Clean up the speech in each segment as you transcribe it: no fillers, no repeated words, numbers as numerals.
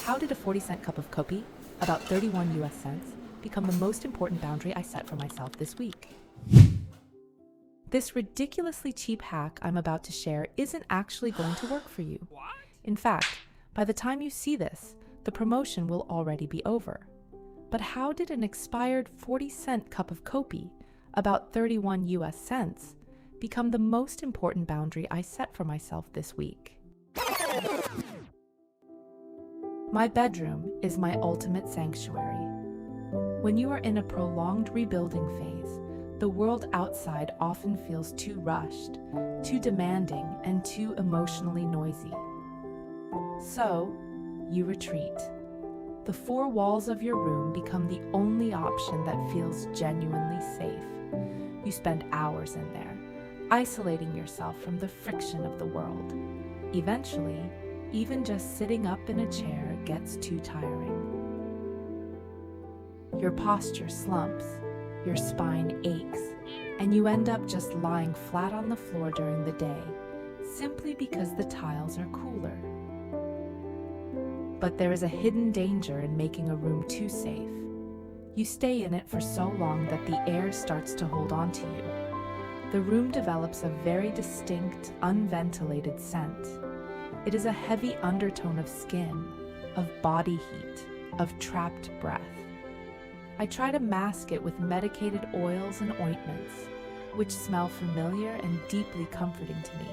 How did a 40-cent cup of kopi, about 31 US cents, become the most important boundary I set for myself this week? This ridiculously cheap hack I'm about to share isn't actually going to work for you. In fact, by the time you see this, the promotion will already be over. But how did an expired 40-cent cup of kopi, about 31 US cents, become the most important boundary I set for myself this week? My bedroom is my ultimate sanctuary. When you are in a prolonged rebuilding phase, the world outside often feels too rushed, too demanding, and too emotionally noisy. So, you retreat. The four walls of your room become the only option that feels genuinely safe. You spend hours in there, isolating yourself from the friction of the world. Eventually, even just sitting up in a chair gets too tiring. Your posture slumps, your spine aches, and you end up just lying flat on the floor during the day, simply because the tiles are cooler. But there is a hidden danger in making a room too safe. You stay in it for so long that the air starts to hold on to you. The room develops a very distinct, unventilated scent. It is a heavy undertone of skin, of body heat, of trapped breath. I try to mask it with medicated oils and ointments, which smell familiar and deeply comforting to me.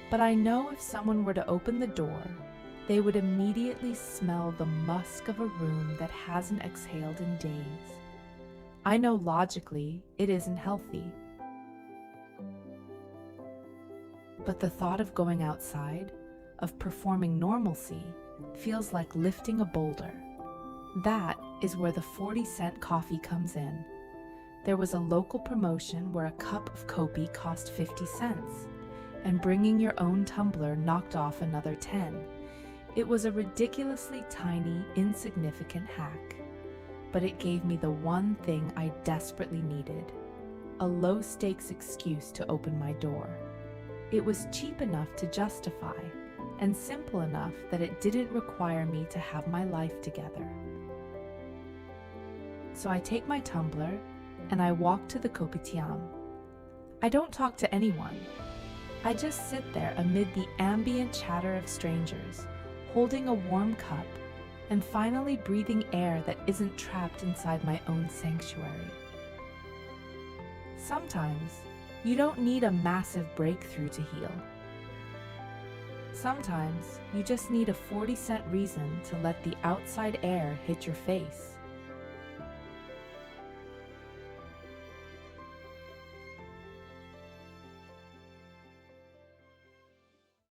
But I know if someone were to open the door, they would immediately smell the musk of a room that hasn't exhaled in days. I know logically it isn't healthy. But the thought of going outside, of performing normalcy, feels like lifting a boulder. That is where the 40-cent coffee comes in. There was a local promotion where a cup of kopi cost 50 cents, and bringing your own tumbler knocked off another 10. It was a ridiculously tiny, insignificant hack, but it gave me the one thing I desperately needed: a low-stakes excuse to open my door. It was cheap enough to justify, and simple enough that it didn't require me to have my life together. So I take my tumbler and I walk to the kopitiam. I don't talk to anyone. I just sit there amid the ambient chatter of strangers, holding a warm cup and finally breathing air that isn't trapped inside my own sanctuary. Sometimes you don't need a massive breakthrough to heal. Sometimes you just need a 40-cent reason to let the outside air hit your face.